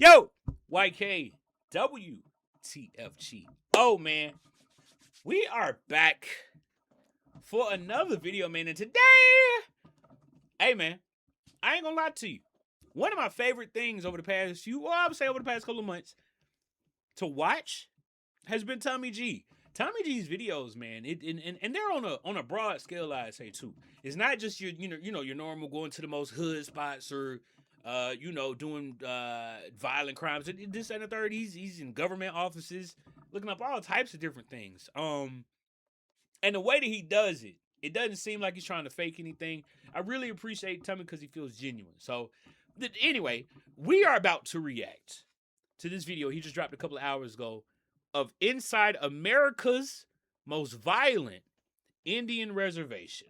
Yo, YK, WTFG. Oh, man. We are back for another video, man. And today, hey, man, I ain't gonna lie to you. One of my favorite things over the past I would say over the past couple of months to watch has been Tommy G. Tommy G's videos, man, and they're on a broad scale, I'd say too. It's not just your your normal going to the most hood spots or doing violent crimes. This and the third, he's in government offices, looking up all types of different things. And the way that he does it, it doesn't seem like he's trying to fake anything. I really appreciate Tommy because he feels genuine. So, anyway, we are about to react to this video he just dropped a couple of hours ago of inside America's most violent Indian reservation.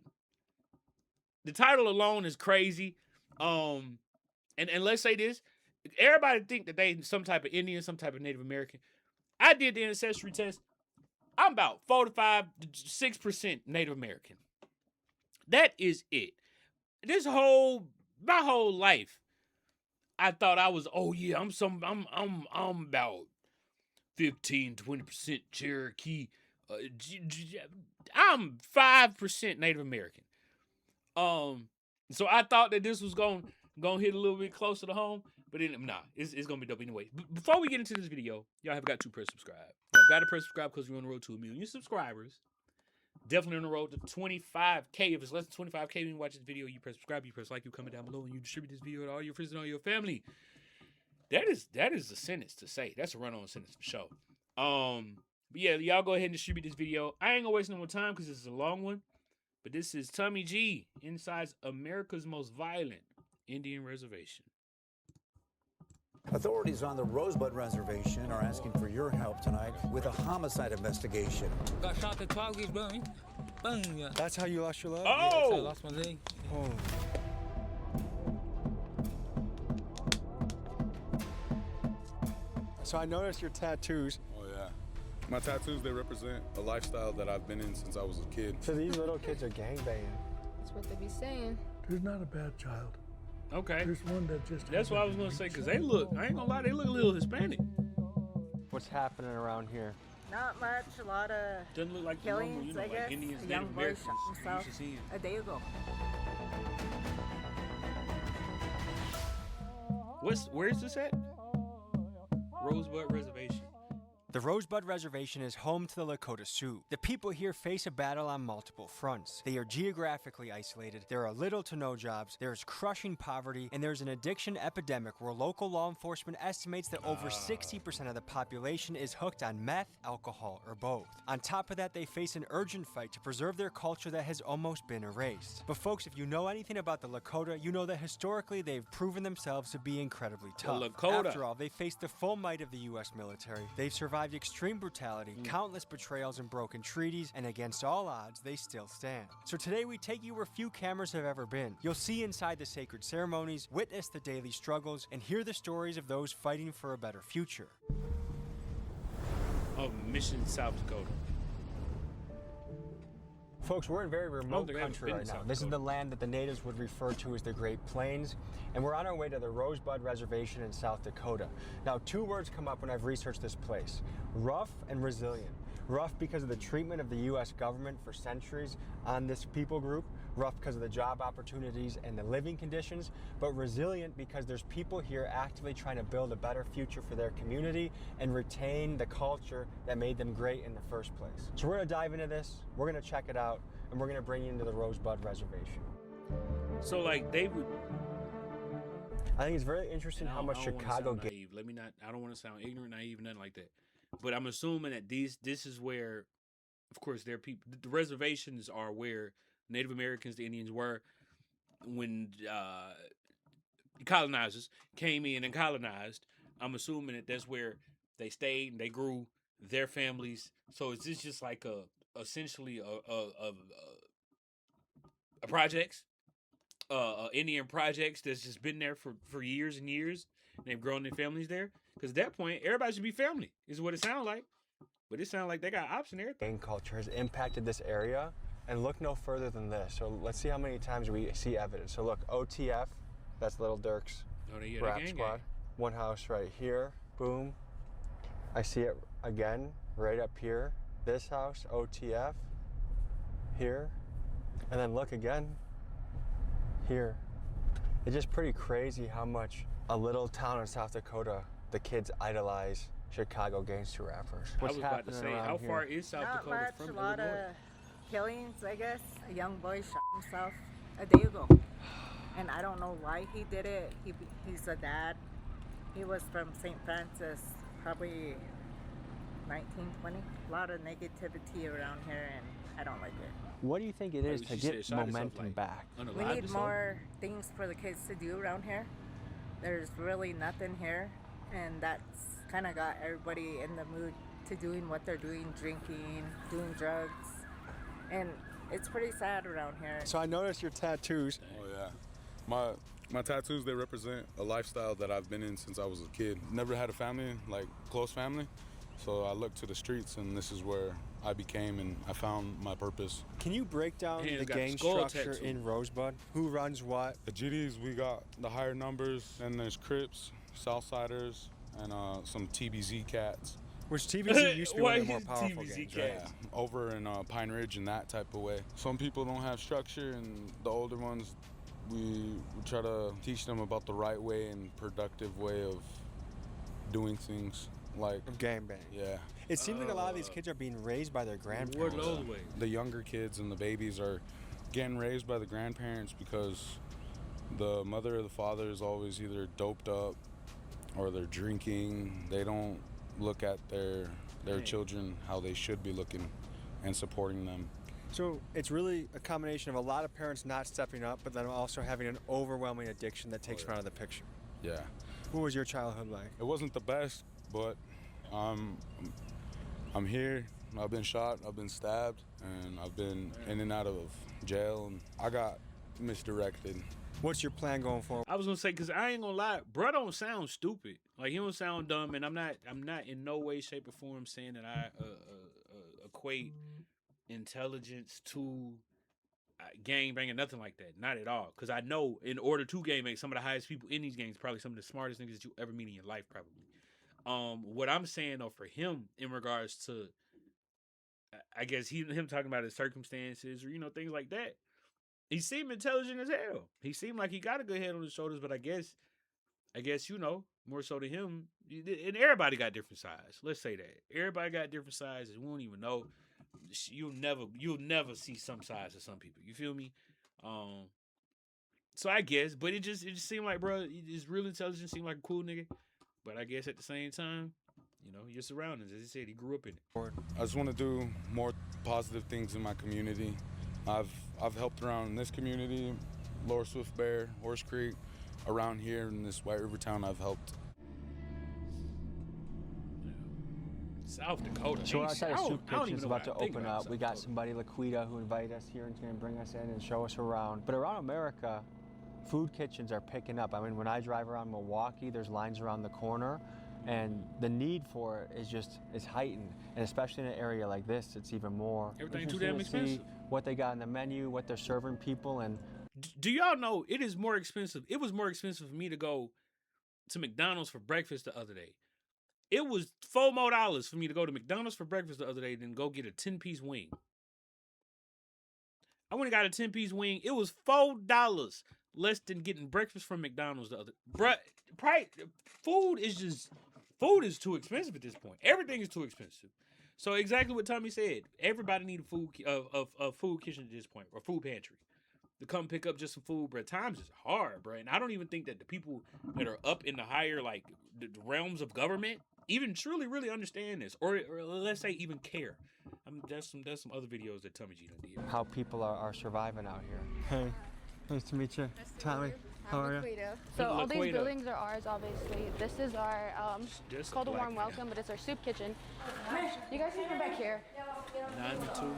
The title alone is crazy. And let's say this, everybody think that they some type of Indian, some type of Native American. I did the ancestry test. I'm about 45 to 6% Native American. That is it. My whole life, I thought I was, I'm about 15, 20% Cherokee. I'm 5% Native American. So I thought that this was gonna hit a little bit closer to home, but it's gonna be dope anyway. Before we get into this video, y'all have got to press subscribe. Y'all got to press subscribe because we're on the road to 1 million subscribers. Definitely on the road to 25K. If it's less than 25K when you watch this video, you press subscribe, you press like, you comment down below, and you distribute this video to all your friends and all your family. That is a sentence to say. That's a run-on sentence for sure. But yeah, y'all go ahead and distribute this video. I ain't gonna waste no more time because this is a long one. But this is Tommy G inside America's most violent Indian reservation. Authorities on the Rosebud Reservation are asking for your help tonight with a homicide investigation. Got shot at 12 gauge boom. Boom, yeah. That's how you lost your leg? Oh! Yeah, that's how I lost my leg. Oh. So I noticed your tattoos. Oh, yeah. My tattoos, they represent a lifestyle that I've been in since I was a kid. So these little kids are gangbanging. That's what they be saying. There's not a bad child. Okay. There's one that just... That's what I was going to say, because I ain't gonna lie, they look a little Hispanic. What's happening around here? Not much, a lot of Doesn't look like the normal, killings, like I guess. Indians, A young Native boy Americans shot you himself used to seeing. a day ago. Where's this at? Rosebud Reservation. The Rosebud Reservation is home to the Lakota Sioux. The people here face a battle on multiple fronts. They are geographically isolated, there are little to no jobs, there is crushing poverty, and there's an addiction epidemic where local law enforcement estimates that over 60% of the population is hooked on meth, alcohol, or both. On top of that, they face an urgent fight to preserve their culture that has almost been erased. But folks, if you know anything about the Lakota, you know that historically they've proven themselves to be incredibly tough. The Lakota. After all, they face the full might of the US military. They've survived extreme brutality, countless betrayals and broken treaties, and against all odds, they still stand. So today we take you where few cameras have ever been. You'll see inside the sacred ceremonies, witness the daily struggles, and hear the stories of those fighting for a better future. Of Mission, South Dakota. Folks, we're in very remote think I've country been right to now. South This is Dakota. the land that the natives would refer to as the Great Plains, and we're on our way to the Rosebud Reservation in South Dakota. Now, two words come up when I've researched this place: rough and resilient. Rough because of the treatment of the U.S. government for centuries on this people group, rough because of the job opportunities and the living conditions, but resilient because there's people here actively trying to build a better future for their community and retain the culture that made them great in the first place. So we're going to dive into this, we're going to check it out, and we're going to bring you into the Rosebud Reservation. So, like, they would... I think it's very interesting how much Chicago gave. I don't want to sound ignorant, naive, nothing like that. But I'm assuming that this is where, of course, there are people. The reservations are where Native Americans, the Indians, were when colonizers came in and colonized. I'm assuming that that's where they stayed and they grew their families. So is this just like essentially a projects, Indian projects that's just been there for years and years, and they've grown their families there? Because at that point, everybody should be family, is what it sounds like. But it sounds like they got ops and everything. Gang culture has impacted this area, and look no further than this. So let's see how many times we see evidence. So look, OTF, that's Little Dirk's rap squad. One house right here, boom. I see it again, right up here. This house, OTF, here. And then look again, here. It's just pretty crazy how much a little town in South Dakota, the kids idolize Chicago gangster rappers. I was about to say, how far is South Not Dakota much. from A lot Illinois? of killings, I guess. A young boy shot himself a day ago, and I don't know why he did it. He's a dad. He was from St. Francis, probably 1920. A lot of negativity around here, and I don't like it. What do you think it is to She said get shot herself, momentum like, back? We unalived or need something? more things for the kids to do around here. There's really nothing here, and that's kind of got everybody in the mood to doing what they're doing, drinking, doing drugs, and it's pretty sad around here. So I noticed your tattoos. Oh yeah, my tattoos, they represent a lifestyle that I've been in since I was a kid. Never had a family, like close family, so I looked to the streets, and this is where I became and I found my purpose. Can you break down Hands the got the gang skull structure tattoo. in Rosebud? Who runs what? The GDs, we got the higher numbers, and there's Crips, Southsiders, and some TBZ cats. Which TVZ used to be one of the Why more is powerful TVZ gangs, cats? right? Over in Pine Ridge in that type of way. Some people don't have structure, and the older ones, we try to teach them about the right way and productive way of doing things. Like, Of gangbang. yeah, It seems like a lot of these kids are being raised by their What grandparents. are those ways? the younger kids and the babies are getting raised by the grandparents because the mother or the father is always either doped up or they're drinking. They don't look at their children how they should be looking and supporting them. So it's really a combination of a lot of parents not stepping up, but then also having an overwhelming addiction that takes them out of the picture. Yeah, What was your childhood like? it wasn't the best, but I'm here. I've been shot, I've been stabbed, and I've been in and out of jail, and I got misdirected. What's your plan going forward? I was gonna say, cause I ain't gonna lie, bro don't sound stupid. Like, he don't sound dumb, and I'm not in no way, shape, or form saying that I equate intelligence to gang banging, nothing like that. Not at all. Cause I know in order to gang bang, some of the highest people in these gangs, probably some of the smartest niggas that you ever meet in your life, probably. What I'm saying though for him in regards to, I guess him talking about his circumstances or things like that. He seemed intelligent as hell. He seemed like he got a good head on his shoulders, but I guess more so to him, and everybody got different sides. Let's say that everybody got different sizes. We don't even know. You'll never see some sides of some people. You feel me? So I guess, but it just seemed like, bro, he's real intelligent. Seemed like a cool nigga, but I guess at the same time, your surroundings. As he said, he grew up in it. I just want to do more positive things in my community. I've helped around in this community, Lower Swift Bear, Horse Creek, around here in this White River town. I've helped. South Dakota. So we're ain't- outside I of don't- Soup I don't Kitchen even is know about what to I think open about up. South We got Dakota. somebody, Laquita, who invited us here and is going to bring us in and show us around. But around America, food kitchens are picking up. I mean, when I drive around Milwaukee, there's lines around the corner, and the need for it is heightened. And especially in an area like this, it's even more. Everything too interesting damn to see expensive. what they got on the menu, what they're serving people, and Do y'all know it is more expensive? It was more expensive for me to go to McDonald's for breakfast the other day. It was $4 more for me to go to McDonald's for breakfast the other day than go get a 10-piece wing. I went and got a 10-piece wing. It was $4 less than getting breakfast from McDonald's the other. Bruh, food is too expensive at this point. Everything is too expensive. So exactly what Tommy said. Everybody need a food kitchen at this point, or food pantry, to come pick up just some food, bro. Times is hard, bro. And I don't even think that the people that are up in the higher, like, the realms of government even truly really understand this, or let's say even care. I mean, there's some other videos that Tommy G done did. how people are surviving out here. Hey, nice to meet you. Tommy, how are you? So all Laquita. these buildings are ours, obviously. This is our, Just it's called a black warm man. welcome, but it's our soup kitchen. You guys can come back here. 9-2.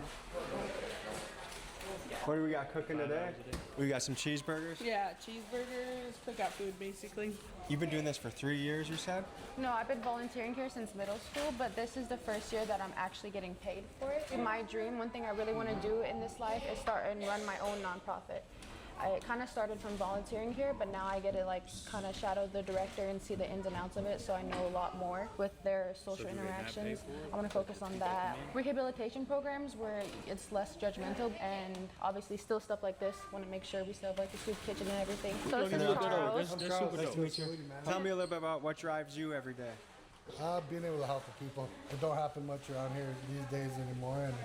What do we got cooking today? We got some cheeseburgers. Yeah, cheeseburgers, cookout food, basically. You've been doing this for 3 years, you said? No, I've been volunteering here since middle school, but this is the first year that I'm actually getting paid for it. My dream, one thing I really want to do in this life is start and run my own nonprofit. I kind of started from volunteering here, but now I get to like kind of shadow the director and see the ins and outs of it, so I know a lot more with their social interactions. I want to focus on that. Rehabilitation programs where it's less judgmental, and obviously still stuff like this. Want to make sure we still have like the soup kitchen and everything. So this is Charles. Nice to meet you. Tell me a little bit about what drives you every day. Being able to help the people. It don't happen much around here these days anymore, and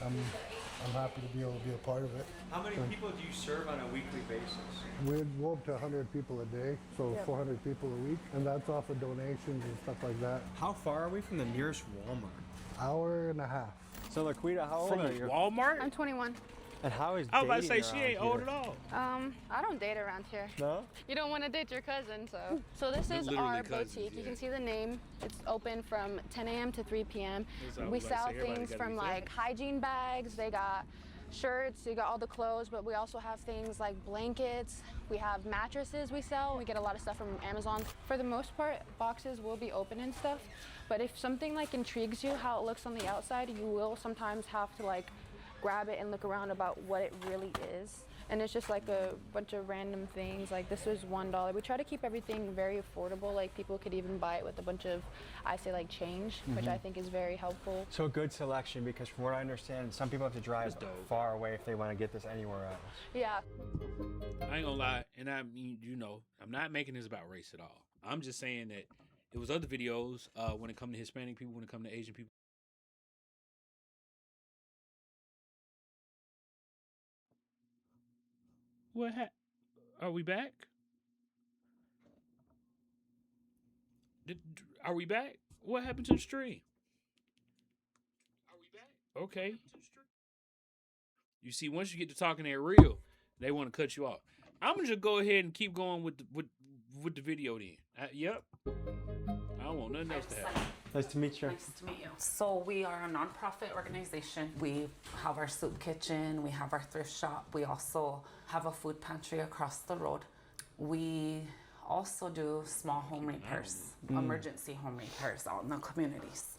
I'm happy to be able to be a part of it. How many people do you serve on a weekly basis? We go up to 100 people a day, so 400 people a week, and that's off of donations and stuff like that. How far are we from the nearest Walmart? Hour and a half. So Laquita, how old From are you? Walmart? I'm 21. And how is I was about to say dating she around ain't old here? at all. I don't date around here. No? You don't want to date your cousin, so. So this is Literally our cousins, boutique. You yeah. can see the name. It's open from 10 a.m. to 3 p.m. That's what I We was about to sell say. Everybody things gotta from be like hygiene bags. They got shirts, you got all the clothes, but we also have things like blankets. We have mattresses we sell. We get a lot of stuff from Amazon. For the most part, boxes will be open and stuff. But if something like intrigues you, how it looks on the outside, you will sometimes have to like grab it and look around about what it really is. And it's just like a bunch of random things. Like this was $1. We try to keep everything very affordable. Like people could even buy it with a bunch of, I say like change, which I think is very helpful. So good selection, because from what I understand, some people have to drive far away if they want to get this anywhere else. Yeah. I ain't gonna lie, and I mean, you know, I'm not making this about race at all. I'm just saying that it was other videos when it comes to Hispanic people, when it comes to Asian people. Are we back? Are we back? What happened to the stream? Are we back? Okay. You see, once you get to talking that real, they want to cut you off. I'm gonna just go ahead and keep going with the video then. Yep. I don't want nothing else to happen. Nice to meet you. Nice to meet you. So we are a nonprofit organization. We have our soup kitchen, we have our thrift shop. We also have a food pantry across the road. We also do small home repairs, emergency home repairs out in the communities.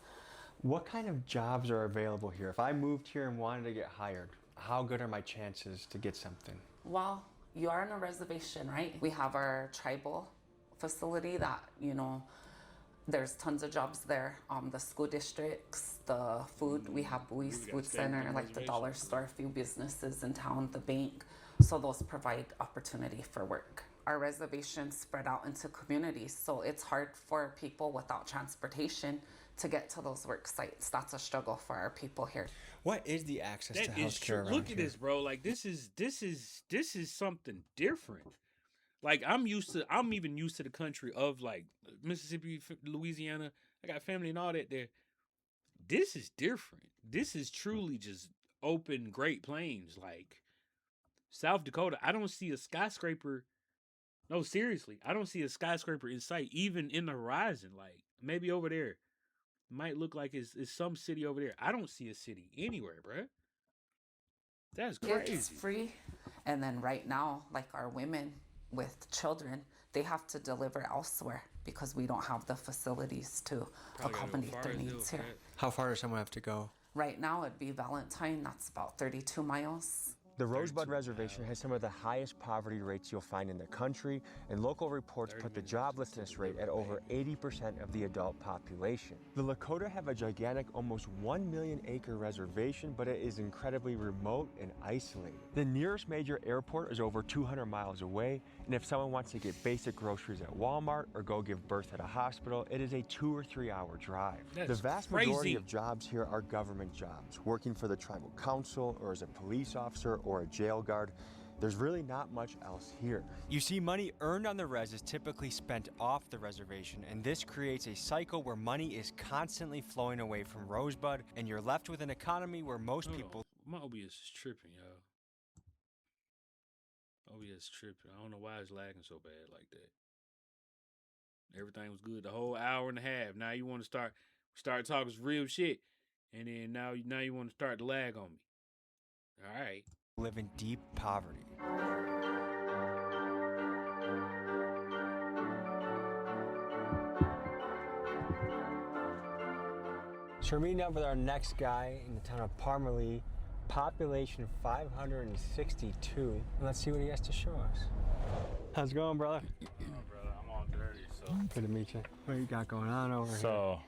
What kind of jobs are available here? If I moved here and wanted to get hired, how good are my chances to get something? Well, you are on a reservation, right? We have our tribal facility that, you know, there's tons of jobs there. The school districts, the food, we have Bowie's Food Center, like the dollar store, a few businesses in town, the bank. So those provide opportunity for work. Our reservations spread out into communities, so it's hard for people without transportation to get to those work sites. That's a struggle for our people here. What is the access to That is healthcare true. around Look at here? this, bro. Like this is something different. Like I'm even used to the country of like Mississippi, Louisiana. I got family and all that there. This is different. This is truly just open Great Plains. Like South Dakota, I don't see a skyscraper. No, seriously, I don't see a skyscraper in sight, even in the horizon. Like maybe over there, might look like it's some city over there. I don't see a city anywhere, bruh. That's crazy. It's free. And then right now, like our women with children, they have to deliver elsewhere because we don't have the facilities to accommodate their needs here. How far does someone have to go? Right now, it'd be Valentine. That's about 32 miles. The Rosebud Reservation has some of the highest poverty rates you'll find in the country, and local reports put the joblessness rate at over 80% of the adult population. The Lakota have a gigantic, almost 1 million acre reservation, but it is incredibly remote and isolated. The nearest major airport is over 200 miles away, and if someone wants to get basic groceries at Walmart or go give birth at a hospital, it is a 2 or 3 hour drive. That's the vast crazy. majority of jobs here are government jobs, working for the tribal council or as a police officer or a jail guard. There's really not much else here. You see, money earned on the res is typically spent off the reservation, and this creates a cycle where money is constantly flowing away from Rosebud, and you're left with an economy where most people... My OBS is tripping, y'all. OBS is tripping. I don't know why it's lagging so bad like that. Everything was good the whole hour and a half. Now you want to start talking some real shit, and then now you want to start to lag on me. All right. live in deep poverty. So we're meeting up with our next guy in the town of Parmalee, Population 562. Let's see what he has to show us. How's it going, brother? Brother, I'm all dirty, so. Good to meet you. What you got going on over here? So,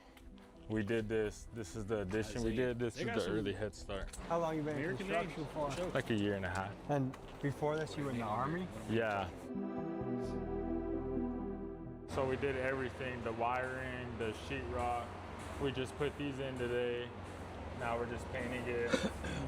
we did this. This is the addition we did. This is the early Head Start. How long you been in construction for? Like a year and a half. And before this, you were in the Army? Yeah. So we did everything, the wiring, the sheetrock. We just put these in today. Now we're just painting it.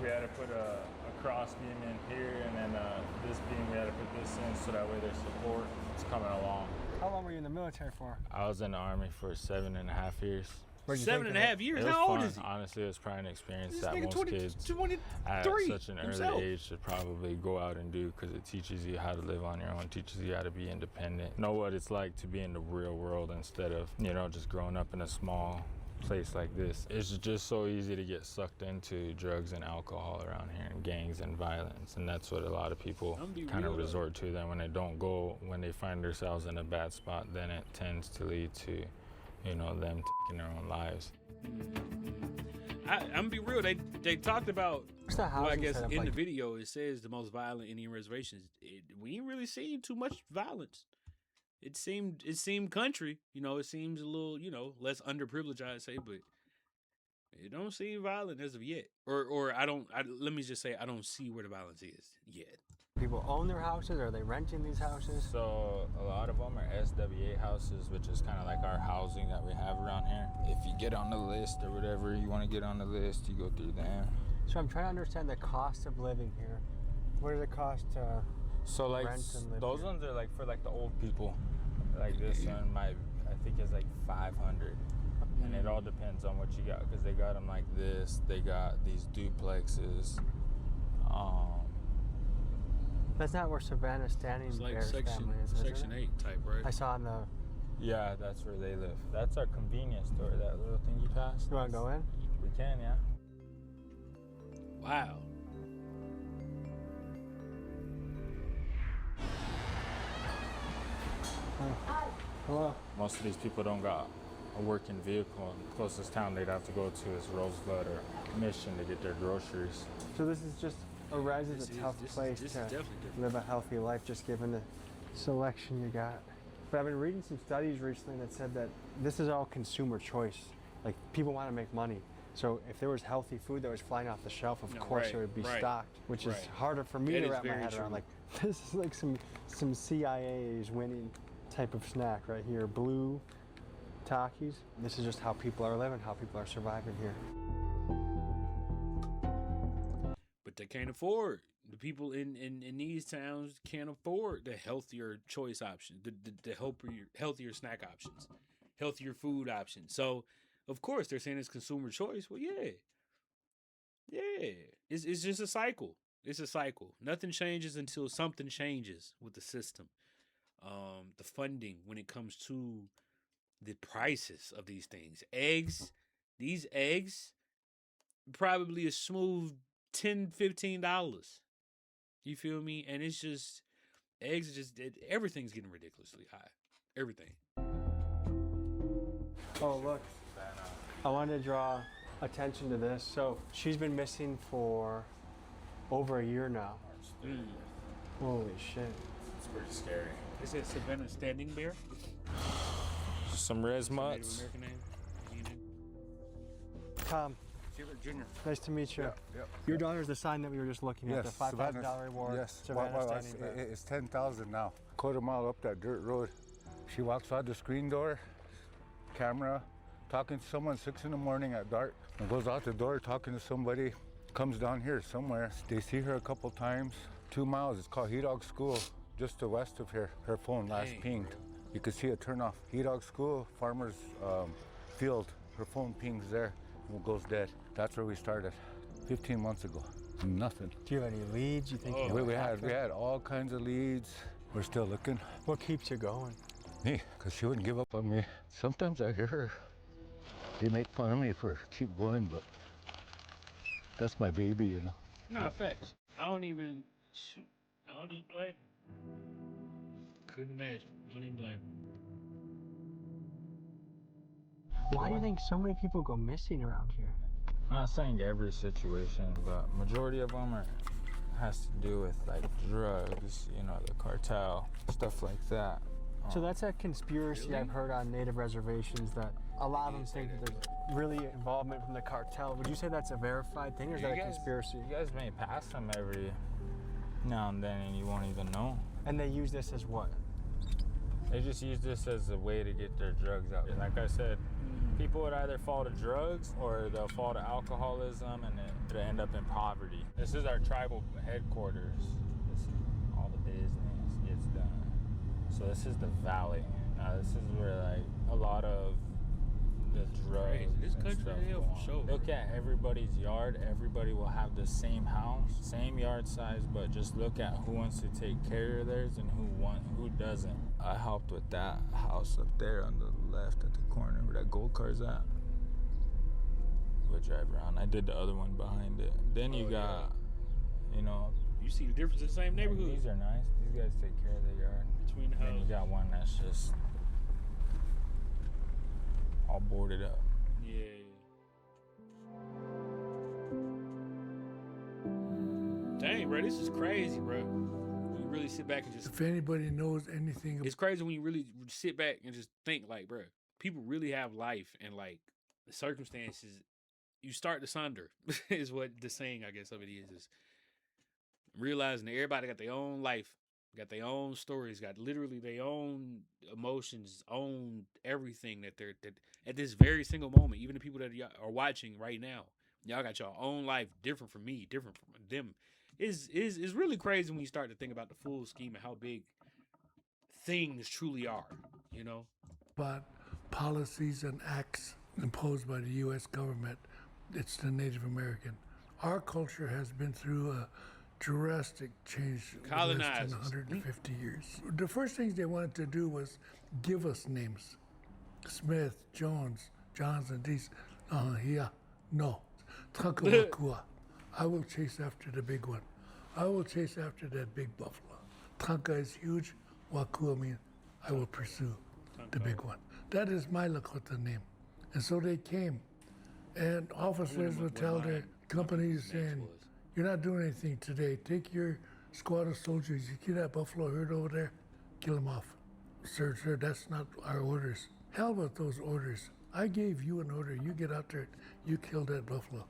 We had to put a cross beam in here, and then this beam, we had to put this in so that way there's support. It's coming along. How long were you in the military for? I was in the Army for 7.5 years. 7.5 years? It was How old fun. is he? Honestly, it was probably an experience This that nigga most 20 kids 23 at such an himself. early age should probably go out and do, because it teaches you how to live on your own, teaches you how to be independent, know what it's like to be in the real world instead of, you know, just growing up in a small place like this. It's just so easy to get sucked into drugs and alcohol around here, and gangs and violence, and that's what a lot of people kind of resort to. Then when they don't go, when they find themselves in a bad spot, then it tends to lead to, you know, them taking their own lives. I'm gonna be real. They talked about. What's the Well, I housing guess setup in like? the video it says the most violent Indian reservations. We ain't really seen too much violence. It seemed country. You know, it seems a little, you know, less underprivileged, I'd say, but it don't seem violent as of yet. Or let me just say I don't see where the violence is yet. People own their houses, or are they renting these houses? So a lot of them are SWA houses, which is kind of like our housing that we have around here. If you get on the list or whatever, you want to get on the list, you go through them. So I'm trying to understand the cost of living here. What does it cost to So like rent and live those here? ones are like for like the old people. Like this one, I think is like 500, and it all depends on what you got, because they got them like this. They got these duplexes. That's not where Savannah Standing It's like Bear's section family is, isn't section it? 8 type, right? I saw in the. Yeah, that's where they live. That's our convenience store. That little thing you passed. You want to go in? We can, yeah. Wow. Hello. Most of these people don't got a working vehicle. And the closest town they'd have to go to is Rosebud or Mission to get their groceries. So this is just a res is This a is- tough this is- place this is to definitely different. live a healthy life, just given the selection you got. But I've been reading some studies recently that said that this is all consumer choice. Like, people want to make money. So if there was healthy food that was flying off the shelf, of No, course right, it would be right, stocked, which is right. harder for me That to is wrap my very head around. true. Like, this is like some CIA's winning type of snack right here. Blue Takis. This is just how people are living, how people are surviving here. But they can't afford. The people in these towns can't afford the healthier choice options, the healthier snack options, healthier food options. So, of course, they're saying it's consumer choice. Well, yeah. It's just a cycle. It's a cycle. Nothing changes until something changes with the system. The funding when it comes to the prices of these things. These eggs, probably a smooth $10, $15. You feel me? And it's just, eggs are just, everything's getting ridiculously high. Everything. Oh, look. I wanted to draw attention to this. So she's been missing for over a year now. Holy shit. It's pretty scary. Is it Savannah Standing Bear? Some res Native mutts. American name? Indian? Tom, Junior. nice to meet you. Yep. Your daughter's the sign that we were just looking at, the $5,000 reward. Yes, Savannah Standing Bear. it's 10,000 now. Quarter mile up that dirt road. She walks out the screen door, camera, talking to someone 6 in the morning at dark, and goes out the door talking to somebody, comes down here somewhere. They see her a couple times. 2 miles, it's called He Dog School, just to west of here. Her phone last Dang, pinged. bro. You could see it turn off. He Dog School, farmer's field. Her phone pings there and goes dead. That's where we started 15 months ago. Nothing. Do you have any leads you think? We had all kinds of leads. We're still looking. What keeps you going? Me, because she wouldn't give up on me. Sometimes I hear her. They make fun of me for keep going, but that's my baby, you know. No, facts. I don't even blame him. Couldn't imagine. Don't even blame him. Why do you think so many people go missing around here? Not saying every situation, but majority of them has to do with like drugs, you know, the cartel, stuff like that. So that's a conspiracy I've heard on Native reservations that a lot of them think that there's really involvement from the cartel. Would you say that's a verified thing, or is that a conspiracy? You guys may pass them every now and then and you won't even know. And they use this as what? They just use this as a way to get their drugs out. And like I said, people would either fall to drugs or they'll fall to alcoholism and it'll end up in poverty. This is our tribal headquarters. This is all the business gets done. So this is the valley. Now this is where like a lot of the drugs This and country stuff hell go for on. sure. Look at everybody's yard. Everybody will have the same house, same yard size, but just look at who wants to take care of theirs and who doesn't. I helped with that house up there on the left at the corner where that gold car's at. We'll drive around. I did the other one behind it. Then you got, you know, You see the difference in the same neighborhood. these are nice. These guys take care of their yard. Between the Then you houses. got one that's just all boarded up. Yeah. Dang, bro, this is crazy, bro. When you really sit back and just. If anybody knows anything, It's crazy when you really sit back and just think, like, bro, people really have life and, like, the circumstances. You start to sunder, is what the saying, I guess, of it is realizing that everybody got their own life, got their own stories, got literally their own emotions, own everything that they're that at this very single moment. Even the people that are watching right now, y'all got your own life, different from me, different from them. Is really crazy when you start to think about the full scheme and how big things truly are, you know? about policies and acts imposed by the U.S. government, it's the Native American. Our culture has been through a drastic change in less than Colonizers. 150 years. The first things they wanted to do was give us names. Smith, Jones, Johnson, these. Yeah, no. Trankawakua. I will chase after the big one. I will chase after that big buffalo. Tranka is huge. Wakua means I will pursue the big one. That is my Lakota name. And so they came. And officers would tell their companies saying, you're not doing anything today. Take your squad of soldiers. You see that buffalo herd over there? Kill them off. Sir, that's not our orders. Hell with those orders. I gave you an order. You get out there. You kill that buffalo.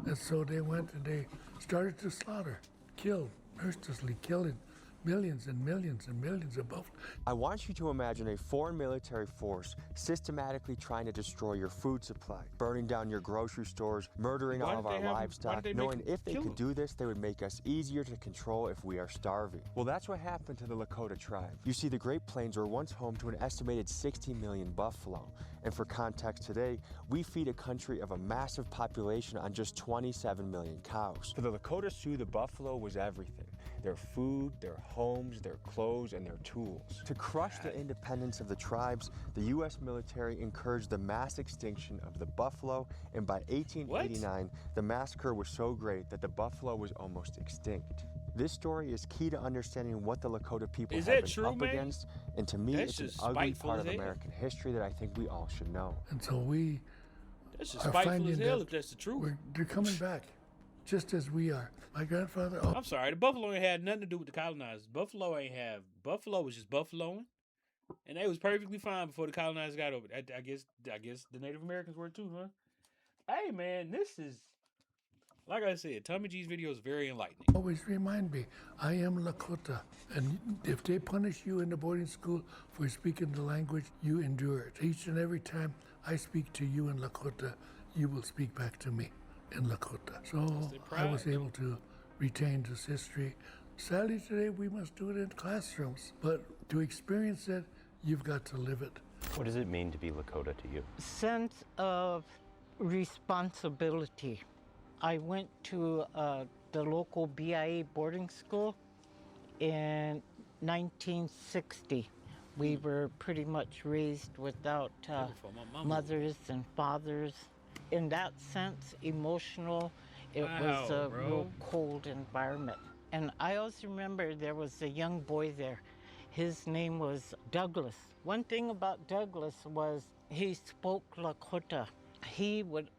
And so they went and they started to slaughter, kill, mercilessly killing millions and millions and millions of buffalo. I want you to imagine a foreign military force systematically trying to destroy your food supply, burning down your grocery stores, murdering all of our livestock, knowing if they could do this, they would make us easier to control if we are starving. Well, that's what happened to the Lakota tribe. You see, the Great Plains were once home to an estimated 60 million buffalo. And for context today, we feed a country of a massive population on just 27 million cows. For the Lakota Sioux, the buffalo was everything. Their food, their homes, their clothes, and their tools. To crush the independence of the tribes, the U.S. military encouraged the mass extinction of the buffalo, and by 1889, the massacre was so great that the buffalo was almost extinct. This story is key to understanding what the Lakota people have been up against, and to me, it's an ugly part of American history that I think we all should know. And so we That's just are spiteful finding as hell that if that's the truth. they're coming back, just as we are. My grandfather. I'm sorry, the buffalo ain't had nothing to do with the colonizers. Buffalo was just buffaloing, and they was perfectly fine before the colonizers got over. I guess the Native Americans were too, huh? Hey man, this is like I said, Tommy G's video is very enlightening. Always remind me, I am Lakota, and if they punish you in the boarding school for speaking the language, you endure it. Each and every time I speak to you in Lakota, you will speak back to me in Lakota. So I was able to retain this history. Sadly today we must do it in classrooms, but to experience it, you've got to live it. What does it mean to be Lakota to you? Sense of responsibility. I went to the local BIA boarding school in 1960. We were pretty much raised without mothers and fathers. In that sense, emotional, it was a real cold environment. And I also remember there was a young boy there. His name was Douglas. One thing about Douglas was he spoke Lakota. He would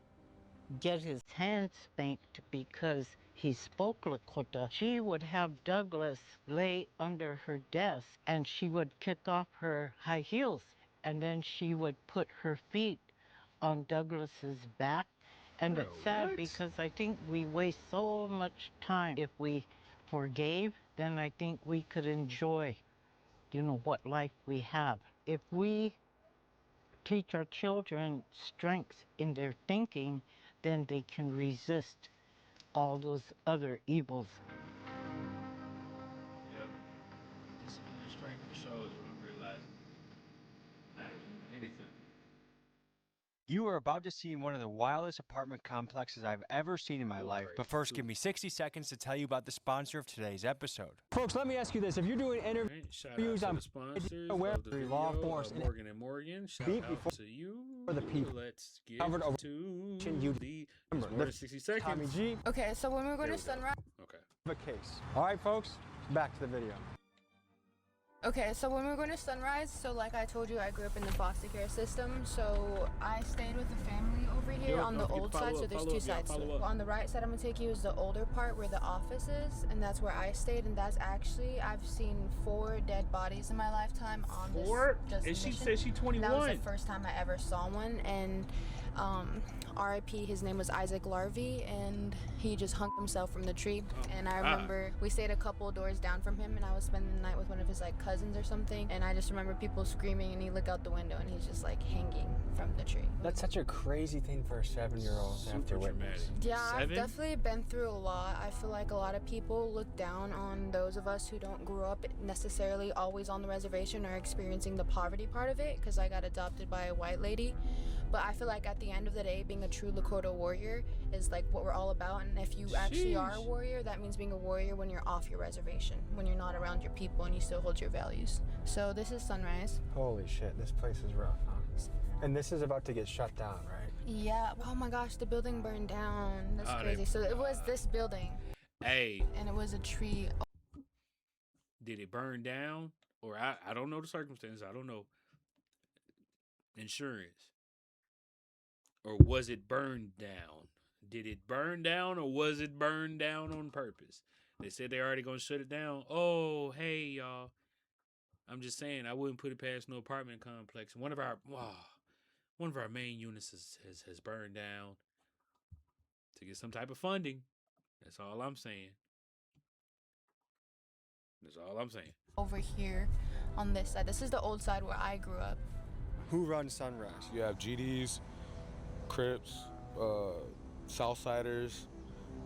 get his hands spanked because he spoke Lakota, she would have Douglas lay under her desk and she would kick off her high heels and then she would put her feet on Douglas's back. And Bro, it's sad what? because I think we waste so much time. If we forgave, then I think we could enjoy, you know, what life we have. If we teach our children strength in their thinking, then they can resist all those other evils. Yep. It's strength for sure is what I'm realizing. Anything. You are about to see one of the wildest apartment complexes I've ever seen in my life. But first, give me 60 seconds to tell you about the sponsor of today's episode. Folks, let me ask you this. If you're doing interviews on the sponsors where of the video, law force Morgan and Morgan, shout out to you. for the people. Let's get Covered over to you the remember, more the than 60 seconds. Tommy G. Okay, so when we were going There to we go. Sunrise. Okay. A case. All right, folks, back to the video. Okay, so when we were going to Sunrise, so like I told you, I grew up in the foster care system. So I stayed with the family over here Yo, on the don't forget old to follow side. So up, there's follow two up, yeah, sides. follow So up. on the right side, I'm gonna take you is the older part where the office is, and that's where I stayed. And that's actually I've seen 4 dead bodies in my lifetime on 4? this. And she mission. said she 21. That was the first time I ever saw one, and R.I.P. His name was Isaac Larvey, and he just hung himself from the tree. And I remember we stayed a couple of doors down from him, and I was spending the night with one of his like cousins or something. And I just remember people screaming, and he looked out the window, and he's just like hanging from the tree. That's such a crazy thing for a 7-year-old to have to witness. Yeah, I've 7? definitely been through a lot. I feel like a lot of people look down on those of us who don't grow up necessarily always on the reservation or experiencing the poverty part of it, because I got adopted by a white lady. But I feel like at the end of the day, being a true Lakota warrior is like what we're all about. And if you actually are a warrior, that means being a warrior when you're off your reservation, when you're not around your people and you still hold your values. So this is Sunrise. Holy shit, this place is rough, huh? And this is about to get shut down, right? Yeah. Oh my gosh, the building burned down. That's crazy. So it was this building. Hey. And it was a tree. Did it burn down? Or I don't know the circumstances. I don't know. Insurance. Or was it burned down? Did it burn down or was it burned down on purpose? They said they're already going to shut it down. Oh, hey, y'all. I'm just saying, I wouldn't put it past no apartment complex. One of our main units has burned down to get some type of funding. That's all I'm saying. That's all I'm saying. Over here on this side. This is the old side where I grew up. Who runs Sunrise? You have GDs, Crips, Southsiders,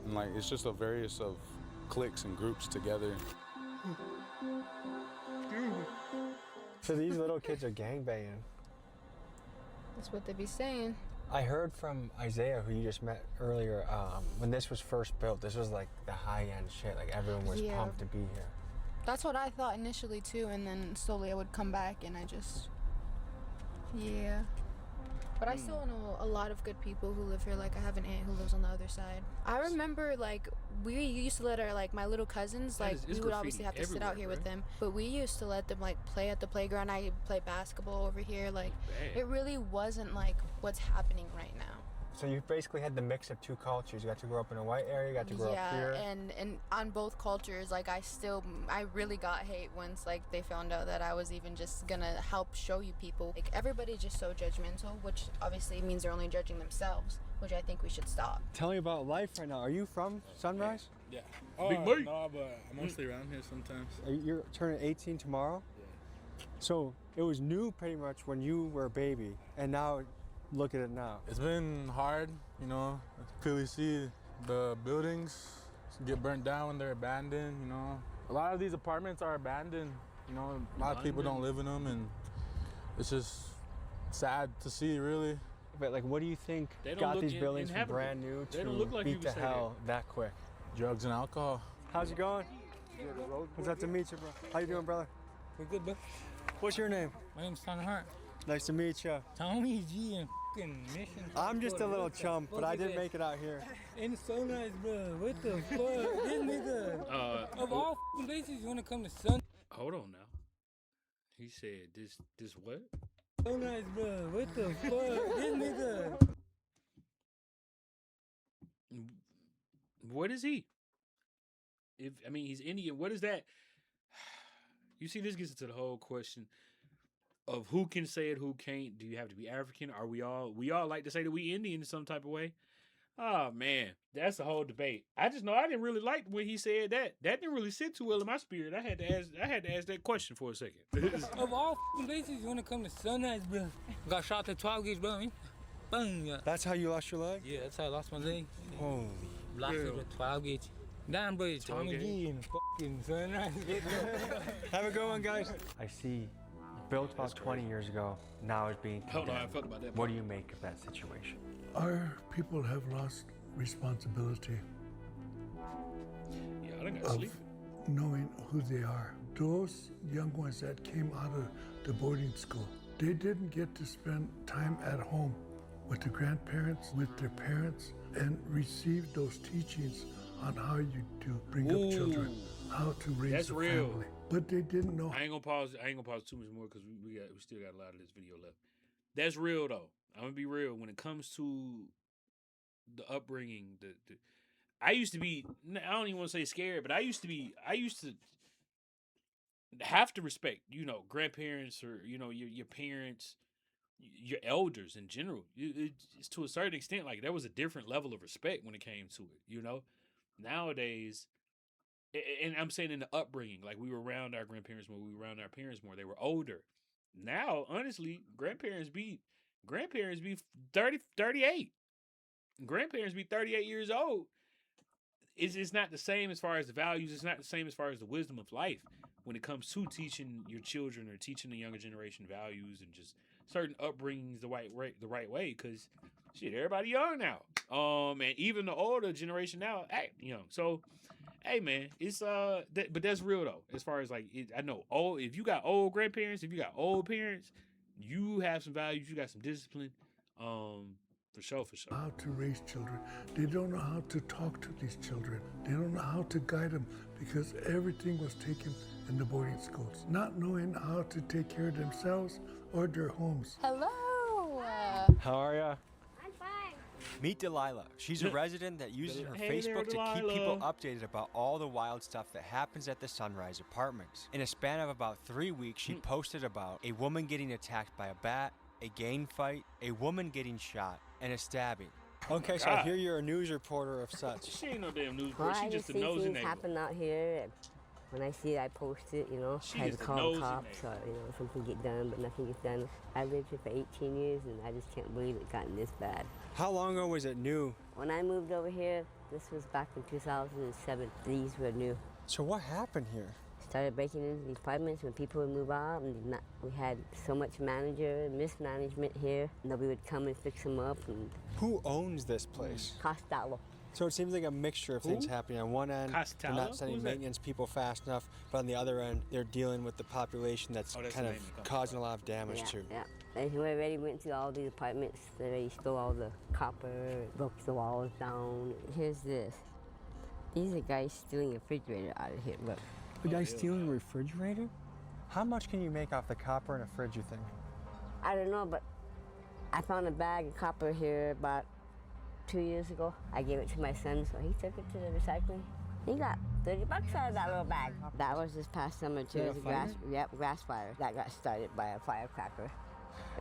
and like it's just a various of cliques and groups together. So these little kids are gangbanging. That's what they be saying. I heard from Isaiah, who you just met earlier, when this was first built, this was like the high-end shit. Like everyone was Yeah. pumped to be here. That's what I thought initially too, and then slowly I would come back and I just, yeah. But I still know a lot of good people who live here. Like I have an aunt who lives on the other side. I remember like we used to let our like my little cousins like It's we would obviously have to sit out everywhere, here with bro. them, but we used to let them like play at the playground. I play basketball over here. Like it really wasn't like what's happening right now. So you basically had the mix of two cultures. You got to grow up in a white area, you got to grow up here. and on both cultures, like I really got hate once like they found out that I was even just gonna help show you people. Like everybody's just so judgmental, which obviously means they're only judging themselves, which I think we should stop. Tell me about life right now. Are you from Sunrise? Yeah. Big mate. No, but I'm mostly around here sometimes. You're turning 18 tomorrow? Yeah. So it was new pretty much when you were a baby, and now look at it now. It's been hard, you know. I can clearly see the buildings get burnt down when they're abandoned, you know. A lot of these apartments are abandoned, you know. A lot of people don't live in them, and it's just sad to see, really. But like, what do you think They don't got look these buildings from inhabitable. brand new They to don't look like beat you to would say hell that quick? Drugs and alcohol. How's it going? What's up to meet you, bro? How you doing, brother? We're good, bro. What's your name? My name's Tommy Hart. Nice to meet you. Tommy G and fucking Mission. I'm just a little chump, but I did make it out here. And so nice, bro. What the fuck? This nigga. Of all fucking places, you wanna come to Sun? Hold on now. He said this what? So nice, bro. What the fuck? This nigga. What is he? I mean, he's Indian. What is that? You see, this gets into the whole question of who can say it, who can't. Do you have to be African? Are we all like to say that we Indian in some type of way? Oh man, that's a whole debate. I just know I didn't really like when he said that. That didn't really sit too well in my spirit. I had to ask that question for a second. Of all places, when it comes to Sunrise, bro, got shot at 12 gauge, bro. Boom, yeah. That's how you lost your leg? Yeah, that's how I lost my leg. Holy. Lost it at 12 gauge. Damn, bro, Tommy G and fucking Sunrise. Have a good one, guys. I see. Built about 20 years ago, now is being condemned. Hold on, I forgot about that. What do you make of that situation? Our people have lost responsibility Yeah, I done got of sleep. knowing who they are. Those young ones that came out of the boarding school, they didn't get to spend time at home with the grandparents, with their parents, and receive those teachings on how you do bring up children, how to raise That's a real. family. But they didn't know. I ain't gonna pause too much more because we still got a lot of this video left. That's real though. I'm gonna be real when it comes to the upbringing. I used to be. I don't even want to say scared, but I used to have to respect, grandparents or your parents, your elders in general. It's to a certain extent like there was a different level of respect when it came to it. Nowadays. And I'm saying in the upbringing, like we were around our grandparents more, we were around our parents more. They were older. Now, honestly, grandparents be 30, 38. Grandparents be 38 years old. It's not the same as far as the values. It's not the same as far as the wisdom of life when it comes to teaching your children or teaching the younger generation values and just certain upbringings the right way. Because shit, everybody young now. And even the older generation now act young. So. Hey man, it's but that's real though. As far as like, I know, if you got old grandparents, if you got old parents, you have some values, you got some discipline, for sure. How to raise children. They don't know how to talk to these children. They don't know how to guide them because everything was taken in the boarding schools. Not knowing how to take care of themselves or their homes. Hello. How are ya? Meet Delilah. She's a resident that uses her Hey there, Facebook to keep Delilah. people updated about all the wild stuff that happens at the Sunrise Apartments. In a span of about 3 weeks, she posted about a woman getting attacked by a bat, a gang fight, a woman getting shot, and a stabbing. Okay, so I hear you're a news reporter of such. She ain't no damn news Well, reporter. She I just just a see nosy things neighbor. happen out here. When I see it, I post it, She try to is a call the nosy cops neighbor. or, something get done, but nothing gets done. I lived here for 18 years, and I just can't believe it gotten this bad. How long ago was it new? When I moved over here, this was back in 2007. These were new. So what happened here? Started breaking into these apartments when people would move out, and we had so much mismanagement here. Nobody would come and fix them up. And Who owns this place? Costello. So it seems like a mixture of things happening. On one end, Costello? they're not sending Who's that? maintenance people fast enough, but on the other end, they're dealing with the population that's That's kind the of name it comes causing a lot of damage Yeah, too. yeah. And we already went to all these apartments. They already stole all the copper, broke the walls down. Here's this. These are guys stealing a refrigerator out of here. Look. The guy stealing a refrigerator? How much can you make off the copper in a fridge, you think? I don't know, but I found a bag of copper here about 2 years ago. I gave it to my son, so he took it to the recycling. He got $30 out of that little bag. That was this past summer too. There It was a fire? grass fire that got started by a firecracker.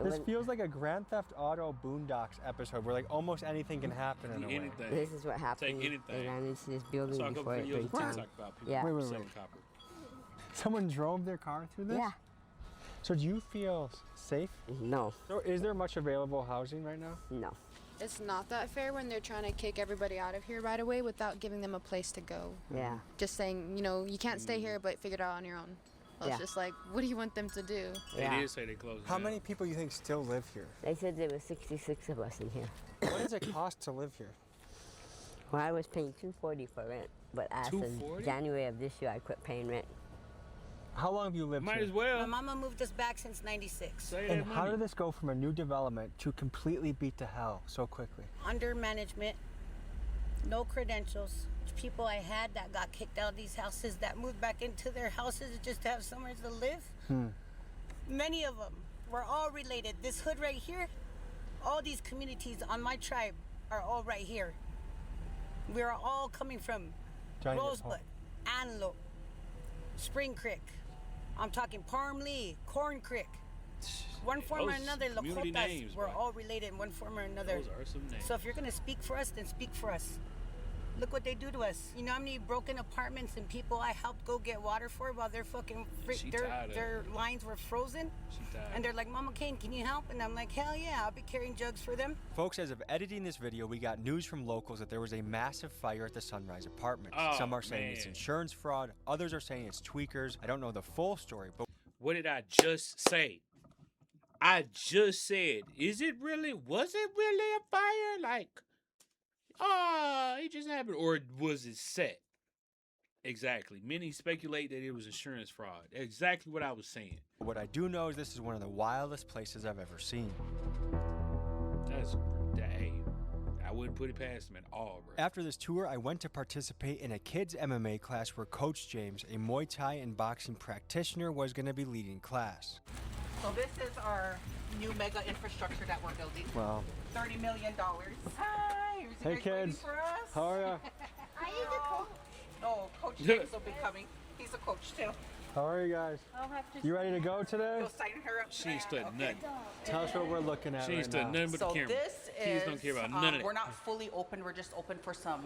This feels like a Grand Theft Auto Boondocks episode where like almost anything can happen in a way. Anything. This is what happened. Take anything. They ran into this I building saw a couple before it videos on burnt down. TikTok about people Yeah. Wait. selling copper. Someone drove their car through this? Yeah. So do you feel safe? No. So is there much available housing right now? No. It's not that fair when they're trying to kick everybody out of here right away without giving them a place to go. Yeah. Just saying, you can't stay here, but figure it out on your own. Well, Yeah. It's just like, what do you want them to do? They did say they closed. How down. many people you think still live here? They said there were 66 of us in here. What does it cost to live here? Well, I was paying $240 for rent, but as of $240? January of this year, I quit paying rent. How long have you lived Might here? as well. My mama moved us back since '96. Say And that how money. did this go from a new development to completely beat to hell so quickly? Under management, no credentials. People I had that got kicked out of these houses that moved back into their houses just to have somewhere to live. Many of them were all related. This hood right here, all these communities on my tribe are all right here. We are all coming from Trying to get Rosebud, Antelope, Spring Creek. I'm talking Palm Lee, Corn Creek. One form or Those another, community Lakotas, names, we're bro. all related in one form or another. Those are some names. So if you're gonna speak for us, then speak for us. Look what they do to us. You know how many broken apartments and people I helped go get water for while their fucking their lines were frozen? And they're like, Mama Kane, can you help? And I'm like, hell yeah, I'll be carrying jugs for them. Folks, as of editing this video, we got news from locals that there was a massive fire at the Sunrise Apartments. Oh, Some are saying it's man. insurance fraud, others are saying it's tweakers. I don't know the full story, but What did I just say? I just said, was it really a fire? Like, it just happened. Or was it set? Exactly. Many speculate that it was insurance fraud. Exactly what I was saying. what I do know is this is one of the wildest places I've ever seen. I wouldn't put it past them at all, bro. After this tour, I went to participate in a kids MMA class where Coach James, a Muay Thai and boxing practitioner, was going to be leading class. So this is our new mega infrastructure that we're building. Wow. $30 million. Hi, is you Hey guys kids, ready for us? how are ya? Are you the coach? Oh, Coach James will be coming. He's a coach too. How are you guys? I'll have to You ready to go today? Go sign her up. She ain't studying nothing. Tell us what we're looking at She ain't right studying now. nothing but the camera. This Kids is, don't care about none of we're that. not fully open. We're just open for some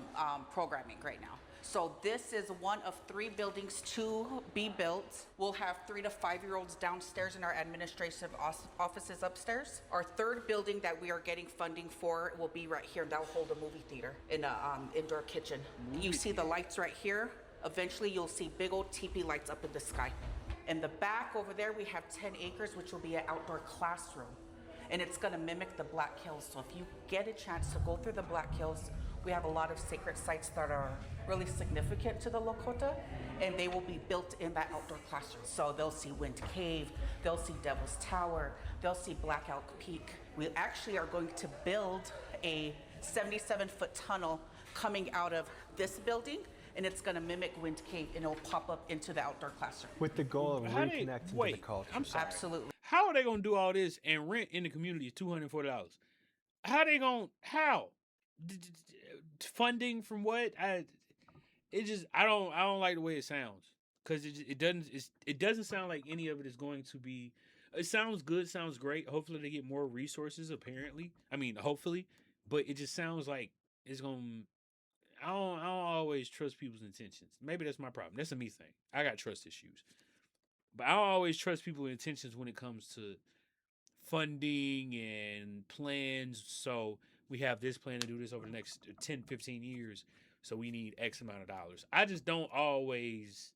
programming right now. So this is one of 3 buildings to be built. We'll have 3 to 5-year-olds downstairs in our administrative offices upstairs. Our 3rd building that we are getting funding for will be right here. That'll hold a movie theater in an indoor kitchen. You see the lights right here. Eventually you'll see big old teepee lights up in the sky. In the back over there, we have 10 acres, which will be an outdoor classroom. And it's gonna mimic the Black Hills. So if you get a chance to go through the Black Hills, we have a lot of sacred sites that are really significant to the Lakota, and they will be built in that outdoor classroom. So they'll see Wind Cave, they'll see Devil's Tower, they'll see Black Elk Peak. We actually are going to build a 77-foot tunnel coming out of this building, and it's gonna mimic Wind Cave, and it'll pop up into the outdoor classroom. With the goal of reconnecting to the culture. I'm sorry. Absolutely. How are they gonna do all this and rent in the community is $240? How they gonna? How? Funding from what? I don't like the way it sounds, because it doesn't sound like any of it is going to be. It sounds good, sounds great. Hopefully they get more resources. Hopefully, but it just sounds like it's gonna. I don't always trust people's intentions. Maybe that's my problem. That's a me thing. I got trust issues. But I don't always trust people's intentions when it comes to funding and plans. So we have this plan to do this over the next 10, 15 years. So we need X amount of dollars. I just don't always.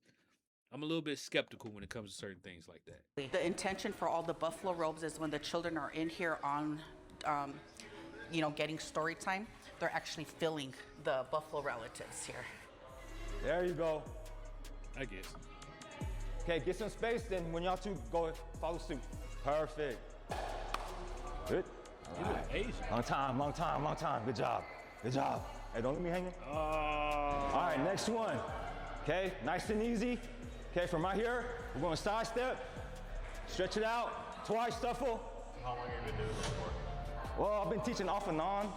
I'm a little bit skeptical when it comes to certain things like that. The intention for all the buffalo robes is when the children are in here on, getting story time, they're actually filling the buffalo relatives here. There you go. I guess. Okay, get some space, then when y'all two go follow suit. Perfect. Good. All right. Long time. Good job. Hey, don't leave me hanging. All right, next one. Okay, nice and easy. Okay, from right here, we're going to side step, stretch it out, twice shuffle. How long have you been doing this for? Well, I've been teaching off and on,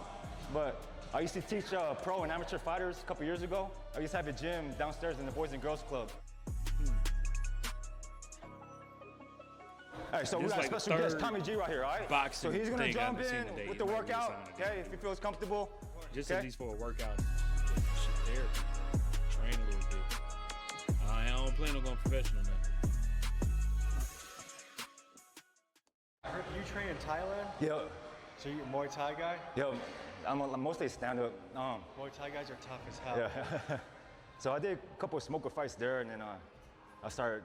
but I used to teach pro and amateur fighters a couple years ago. I used to have a gym downstairs in the Boys and Girls Club. All right, so we got a special guest, Tommy G, right here, all right? Boxing so he's gonna jump in today. with the workout, okay, if he feels comfortable. Just okay? at least for a workout. Shit, train a little bit. I don't plan on going professional now. I heard you train in Thailand? Yep. So you're a Muay Thai guy? Yo, I'm mostly stand-up. Muay Thai guys are tough as hell. Yeah. So I did a couple of smoker fights there, and then I started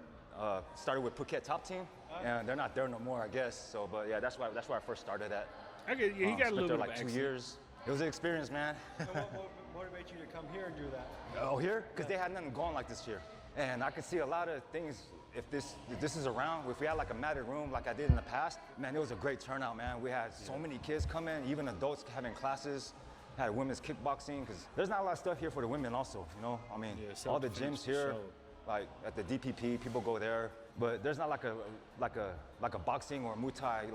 with Phuket Top Team, and they're not there no more, I guess. So, but yeah, that's where I first started at. Okay, yeah, he got a little bit like of 2 accent. years. It was an experience, man. So what motivates you to come here and do that? Oh, here? Because they had nothing going like this here. And I could see a lot of things, if this is around, if we had like a matted room like I did in the past, man, it was a great turnout, man. We had so many kids coming, even adults having classes, had women's kickboxing, because there's not a lot of stuff here for the women also, you know? I mean, all the gyms here, like at the DPP, people go there, but there's not like a boxing or Muay Thai,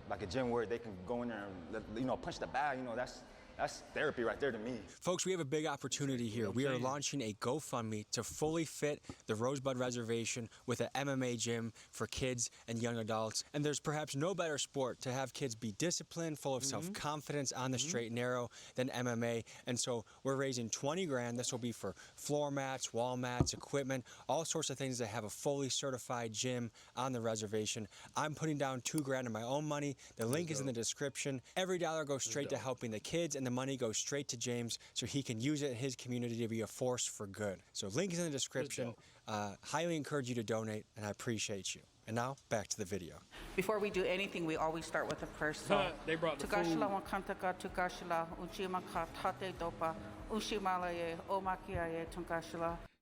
like a gym where they can go in there and, punch the bag, that's That's therapy right there to me. Folks, we have a big opportunity here. We are launching a GoFundMe to fully fit the Rosebud Reservation with an MMA gym for kids and young adults. And there's perhaps no better sport to have kids be disciplined, full of self-confidence on the straight and narrow than MMA. And so we're raising 20 grand. This will be for floor mats, wall mats, equipment, all sorts of things that have a fully certified gym on the reservation. I'm putting down 2 grand of my own money. The link is in the description. Every dollar goes straight to helping the kids, and the money goes straight to James so he can use it in his community to be a force for good. So link is in the description. Highly encourage you to donate, and I appreciate you. And now, back to the video. Before we do anything, we always start with a prayer. So, They brought the food.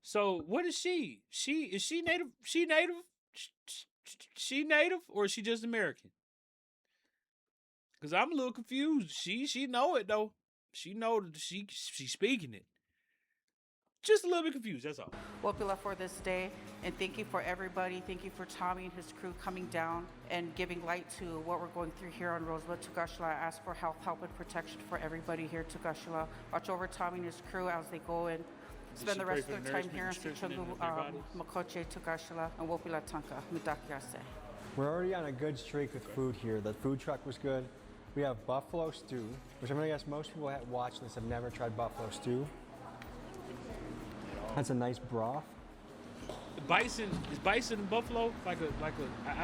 So what is she? Is she native? She native? She native, or is she just American? Cause I'm a little confused. She know it though. She know that she's speaking it. Just a little bit confused, that's all. Wopila for this day, and thank you for everybody. Thank you for Tommy and his crew coming down and giving light to what we're going through here on Rosebud. Tukashla, I ask for help and protection for everybody here. Tukashla, watch over Tommy and his crew as they go and spend the rest of their time here in Sichungu, Makoche, Tukashla, and Wopila Tanka, Mudakyase. We're already on a good streak with food here. The food truck was good. We have buffalo stew, which I'm gonna guess most people watching this have never tried buffalo stew. That's a nice broth. Bison is bison and buffalo I've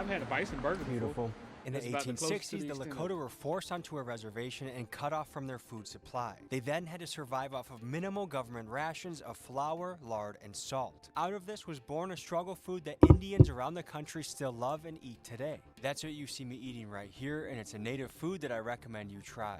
had a bison burger before. Beautiful. In the That's about the 1860s, the closest to Lakota were forced onto a reservation and cut off from their food supply. They then had to survive off of minimal government rations of flour, lard, and salt. Out of this was born a struggle food that Indians around the country still love and eat today. That's what you see me eating right here, and it's a native food that I recommend you try.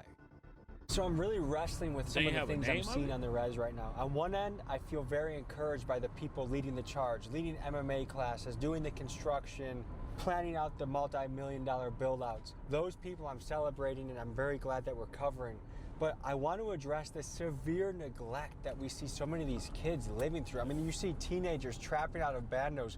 So I'm really wrestling with some of the things I'm seeing on the res right now. On one end, I feel very encouraged by the people leading the charge, leading MMA classes, doing the construction, planning out the multi-million-dollar build-outs. Those people I'm celebrating, and I'm very glad that we're covering. But I want to address the severe neglect that we see so many of these kids living through. I mean, you see teenagers trapping out of bandos.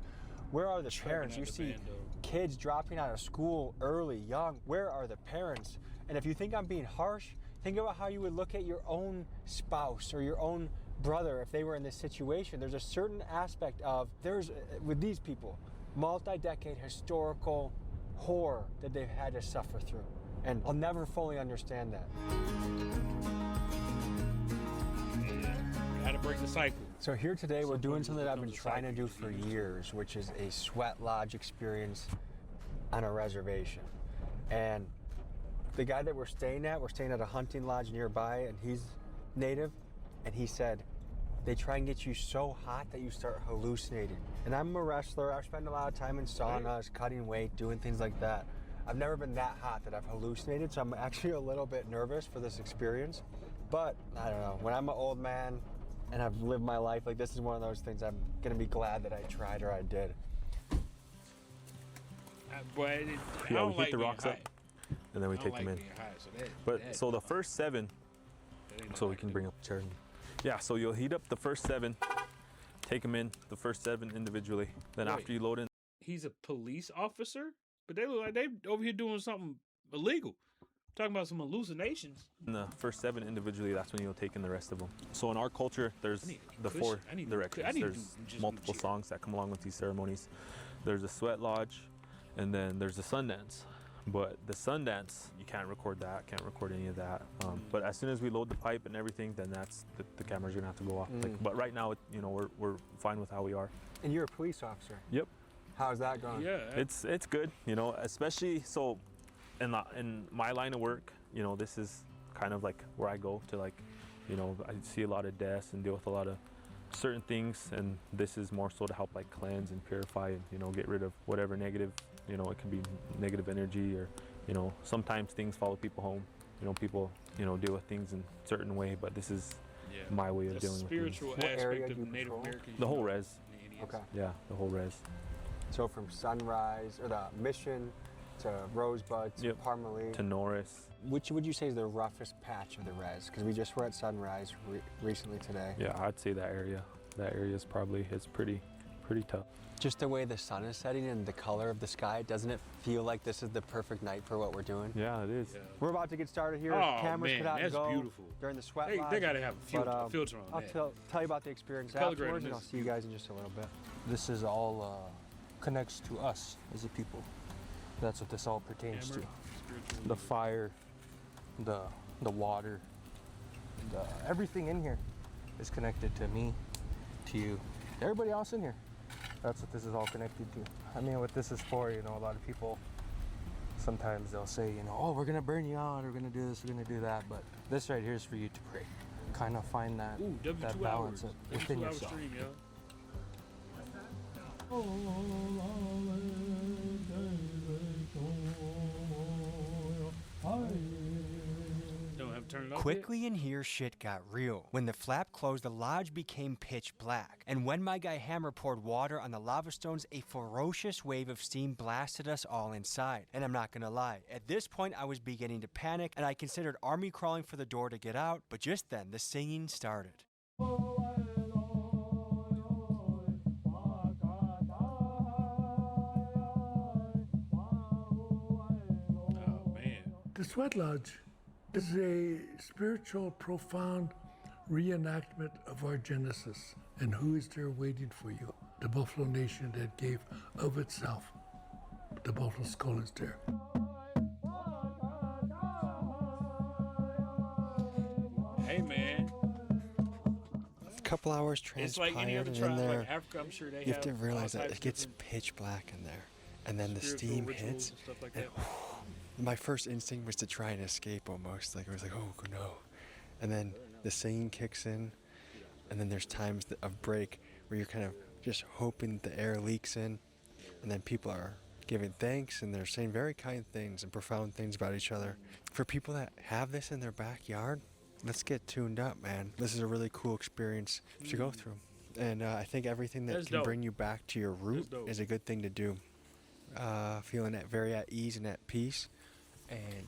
Where are the parents? You see kids dropping out of school early, young. Where are the parents? And if you think I'm being harsh, think about how you would look at your own spouse or your own brother if they were in this situation. There's a certain aspect of, with these people, multi-decade historical horror that they've had to suffer through. And I'll never fully understand that. Gotta break the cycle. So here today, we're doing something that I've been trying to do for years, which is a sweat lodge experience on a reservation. And the guy that we're staying at a hunting lodge nearby, and he's native, and he said, they try and get you so hot that you start hallucinating. And I'm a wrestler. I've spent a lot of time in saunas, cutting weight, doing things like that. I've never been that hot that I've hallucinated, so I'm actually a little bit nervous for this experience. But I don't know, when I'm an old man and I've lived my life, like this is one of those things I'm gonna be glad that I tried or I did. Yeah, we heat the rocks up and then we take them in. So the first 7, so we can bring up the chair. Yeah, so you'll heat up the first 7, take them in, the first 7 individually. Then after you load in. He's a police officer? But they look like they over here doing something illegal. Talking about some hallucinations. In the first 7 individually, that's when you'll take in the rest of them. So in our culture, there's the 4 directions. There's multiple songs that come along with these ceremonies. There's a sweat lodge, and then there's a sun dance. But the sun dance, you can't record that, can't record any of that. But as soon as we load the pipe and everything, then that's the camera's gonna have to go off. But right now, we're fine with how we are. And you're a police officer. Yep. How's that going? Yeah. It's good, especially so in my line of work, this is kind of like where I go to I see a lot of deaths and deal with a lot of certain things, and this is more so to help cleanse and purify and get rid of whatever negative, it can be negative energy or sometimes things follow people home. People deal with things in a certain way, but this is my way of dealing with things. Spiritual aspect of Native Americans. The whole res. Okay. Yeah, the whole res. So from Sunrise, or the Mission, to Rosebud, to Parmalee. To Norris. Which would you say is the roughest patch of the res? Because we just were at Sunrise recently today. Yeah, I'd say that area. That area is probably, it's pretty pretty tough. Just the way the sun is setting and the color of the sky, doesn't it feel like this is the perfect night for what we're doing? Yeah, it is. Yeah. We're about to get started here. Oh, Cameras man, cut out and that's go beautiful. during the sweat They lodge. gotta have a filter on I'll that. tell you about the experience Color afterwards, grading and I'll is see you guys in just a little bit. This is all connects to us as a people. That's what this all pertains to. The fire, the water, everything in here is connected to me, to you, everybody else in here. That's what this is all connected to. I mean, what this is for, you know, a lot of people, sometimes they'll say, you know, oh, we're gonna burn you out, or we're gonna do this, we're gonna do that, but this right here is for you to pray. Kind of find that, that balance within yourself. Stream, yo. Don't have to turn it off. Quickly in here, shit got real. When the flap closed, the lodge became pitch black. And when my guy Hammer poured water on the lava stones, a ferocious wave of steam blasted us all inside. And I'm not gonna lie, at this point I was beginning to panic, and I considered army crawling for the door to get out, but just then the singing started. The Sweat Lodge is a spiritual, profound reenactment of our Genesis. And who is there waiting for you? The Buffalo Nation that gave of itself. The Buffalo Skull is there. Hey, man. A couple hours It's like any transpired other and tribe, in there, like Africa, I'm sure they you have to have realize all that types it gets of pitch black in there. And then the spiritual steam rituals hits. and stuff like And that. my first instinct was to try and escape almost. Like, it was like, oh, no. And then the singing kicks in. And then there's times of break where you're kind of just hoping the air leaks in. And then people are giving thanks and they're saying very kind things and profound things about each other. For people that have this in their backyard, let's get tuned up, man. This is a really cool experience to go through. And I think everything that That's can dope. bring you back to your root is a good thing to do. Feeling very at ease and at peace, and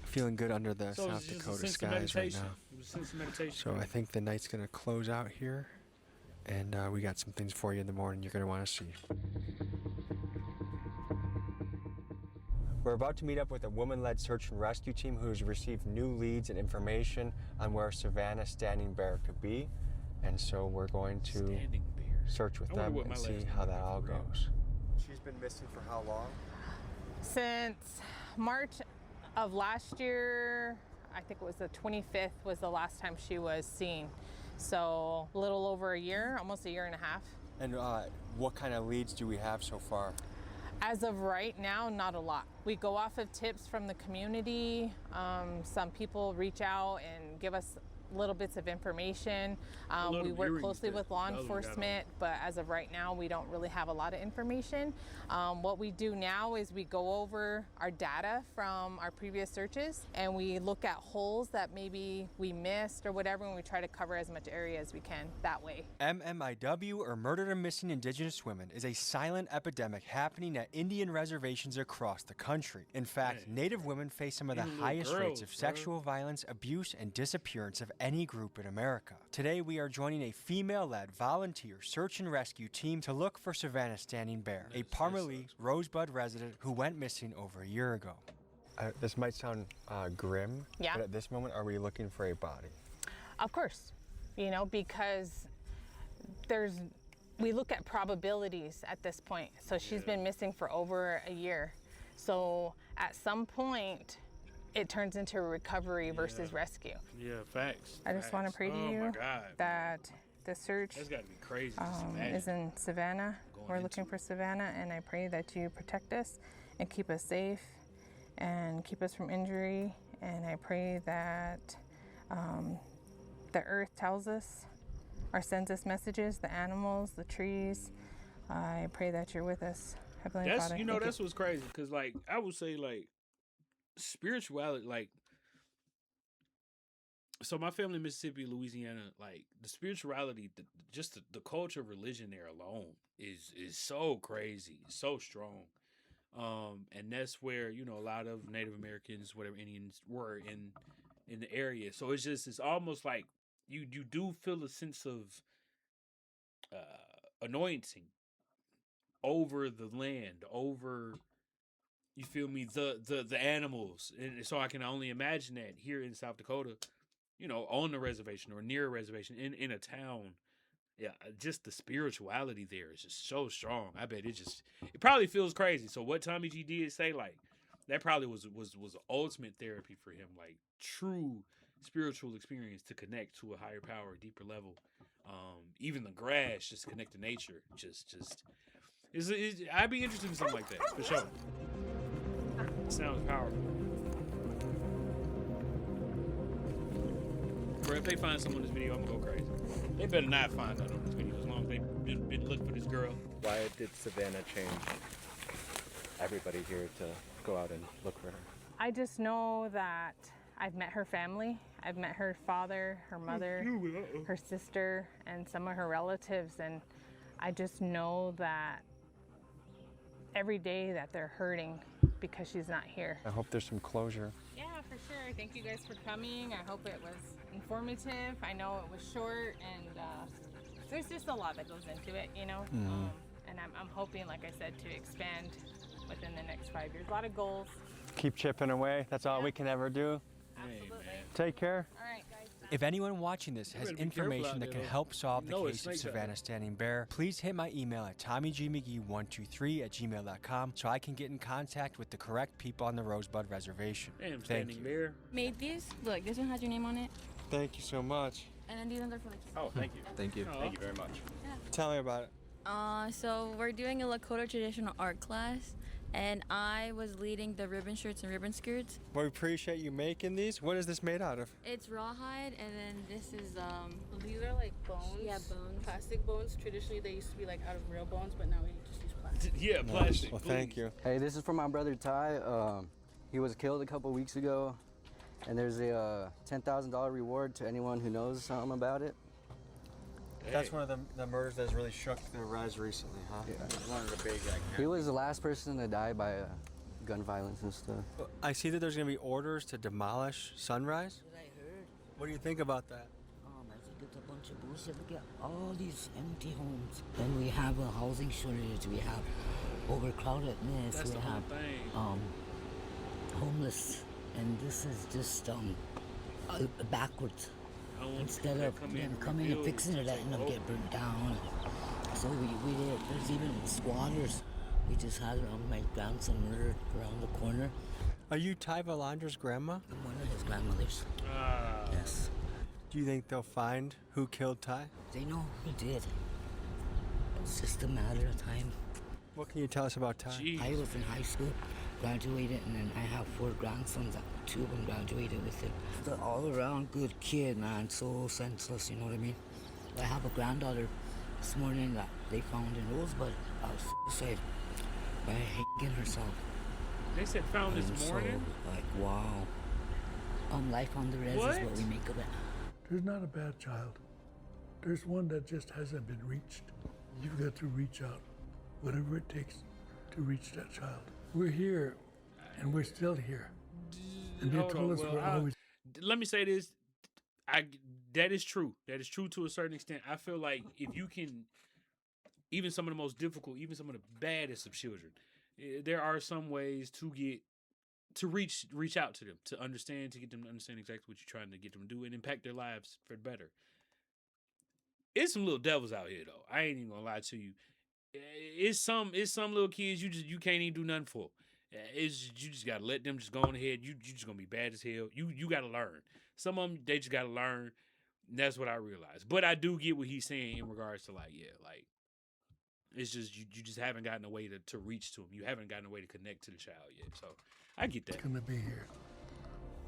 feeling good under the So South it's just a Dakota sense of skies right meditation. now. It was a sense of meditation. So I think the night's gonna close out here, and we got some things for you in the morning you're gonna want to see. We're about to meet up with a woman-led search and rescue team who has received new leads and information on where Savannah Standing Bear could be, and so we're going to search with I wonder them what and my see last how name that is all for real. goes. She's been missing for how long? Since March of last year, I think it was the 25th was the last time she was seen. So a little over a year, almost a year and a half. And what kind of leads do we have so far? As of right now, not a lot. We go off of tips from the community. Some people reach out and give us little bits of information. We work closely with law enforcement, but as of right now, we don't really have a lot of information. What we do now is we go over our data from our previous searches and we look at holes that maybe we missed or whatever, and we try to cover as much area as we can that way. MMIW, or Murdered or Missing Indigenous Women, is a silent epidemic happening at Indian reservations across the country. In fact, Native women face some of the Even little highest rates girls, of bro. sexual violence, abuse, and disappearance of any group in America. Today, we are joining a female-led volunteer search and rescue team to look for Savannah Standing Bear, a Parmalee Rosebud resident who went missing over a year ago. This might sound grim, Yeah. but at this moment, are we looking for a body? Of course, you know, because we look at probabilities at this point. So she's been missing for over a year. So at some point, it turns into recovery versus rescue. Yeah, facts. I just want to pray to Oh you my God. that the search That's gotta be crazy. Just imagine. is in Savannah. We're looking for Savannah, and I pray that you protect us and keep us safe and keep us from injury. And I pray that the earth tells us or sends us messages, the animals, the trees. I pray that you're with us, Heavenly That's Father. you know Thank that's what's crazy because like I would say like spirituality like so my family in Mississippi, Louisiana, like the spirituality, just the culture of religion there alone is so crazy, so strong. And that's where, you know, a lot of Native Americans, whatever Indians were in the area. So it's almost like you do feel a sense of anointing over the land, over, you feel me, the animals. And so I can only imagine that here in South Dakota, you know, on the reservation or near a reservation in a town. Yeah, just the spirituality there is just so strong. I bet it probably feels crazy. So what Tommy G did say, like, that probably was ultimate therapy for him, like true spiritual experience to connect to a higher power, deeper level. Even the grass, just connect to nature. I'd be interested in something like that for sure. It sounds powerful. Bro, if they find someone in this video, I'm gonna go crazy. They better not find out on this video as long as they've been looking for this girl. Why did Savannah change everybody here to go out and look for her? I just know that I've met her family. I've met her father, her mother, her sister, and some of her relatives, and I just know that every day that they're hurting because she's not here. I hope there's some closure. Yeah, for sure. Thank you guys for coming. I hope it was informative. I know it was short, and there's just a lot that goes into it, you know? And I'm hoping, like I said, to expand within the next 5 years. A lot of goals. Keep chipping away. That's all we can ever do. Absolutely. Take care. All right, guys. If anyone watching this has information that can help solve the case of Savannah Standing Bear, please hit my email at tommygmcgee123@gmail.com so I can get in contact with the correct people on the Rosebud Reservation. Damn, Thank you. Bear. Made these. Look, this one has your name on it. Thank you so much. And then these ones are for the kids. Oh, thank you. Thank you. Aww. Thank you very much. Tell me about it. So we're doing a Lakota traditional art class, and I was leading the ribbon shirts and ribbon skirts. Well, we appreciate you making these. What is this made out of? It's rawhide, and then this is These are like bones. Yeah, bones. Plastic bones. Traditionally, they used to be like out of real bones, but now we just use plastic. Yeah, plastic. Well, thank you. Hey, this is for my brother Ty. He was killed a couple weeks ago, and there's a $10,000 reward to anyone who knows something about it. That's one of the murders that's really shook the res recently, huh? Yeah. One of the big, He was the last person to die by gun violence and stuff. I see that there's going to be orders to demolish Sunrise. What I heard. What do you think about that? I think it's a bunch of bullshit. We got all these empty homes. Then we have a housing shortage. We have overcrowdedness. That's we the whole have thing. homeless. And this is just backwards. Instead of them coming and fixing it, letting them get burnt down. So we did. There's even squatters. We just had my grandson murdered around the corner. Are you Ty Valandra's grandma? I'm one of his grandmothers. Yes. Do you think they'll find who killed Ty? They know who did. It's just a matter of time. What can you tell us about Ty? I was in high school, graduated, and then I have 4 grandsons. 2 of them graduated with him. The all-around good kid, man. So senseless, you know what I mean? I have a granddaughter this morning that they found in Rosebud. Suicide by hanging herself. They said found this morning? So, like, wow. Life on the res is what we make of it. There's not a bad child. There's one that just hasn't been reached. You've got to reach out, whatever it takes to reach that child. We're here, and we're still here. And they told us we're always. Let me say this. That is true. That is true to a certain extent. I feel like if you can, even some of the most difficult, even some of the baddest of children, there are some ways to reach out to them, to understand, to get them to understand exactly what you're trying to get them to do and impact their lives for the better. It's some little devils out here though. I ain't even gonna lie to you. It's some little kids you can't even do nothing for. You just gotta let them just go on ahead. You just gonna be bad as hell. You gotta learn. Some of them they just gotta learn. And that's what I realized. But I do get what he's saying in regards to it's just you just haven't gotten a way to reach to him. You haven't gotten a way to connect to the child yet. So I get that. Gonna be here.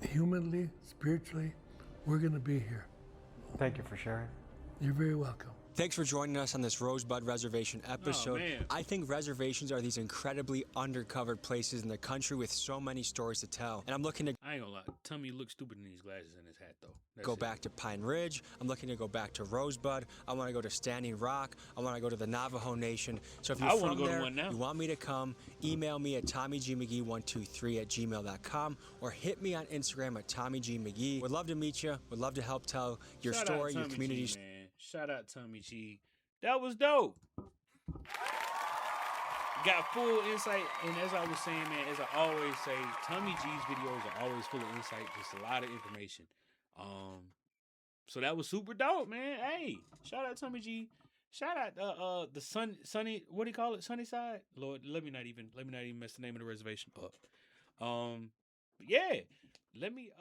Humanly, spiritually, we're gonna be here. Thank you for sharing. You're very welcome. Thanks for joining us on this Rosebud Reservation episode. man. I think reservations are these incredibly undercovered places in the country with so many stories to tell. And I'm looking to I ain't gonna lie. Tommy looks stupid in these glasses and his hat though. go back to Pine Ridge. I'm looking to go back to Rosebud. I want to go to Standing Rock. I want to go to the Navajo Nation. So if you're I wanna from go to there, one now. you want me to come, email me at tommygmcgee123@gmail.com or hit me on Instagram at tommygmcgee. Would love to meet you. Would love to help tell your Shout out story, your Tommy community G, man. Shout out Tommy G. That was dope. Got full insight, and as I was saying, man, as I always say, Tommy G's videos are always full of insight, just a lot of information. So that was super dope, man. Hey, shout out Tommy G. Shout out the sunny, what do you call it? Sunnyside? Lord, let me not even mess the name of the reservation up. Yeah. Let me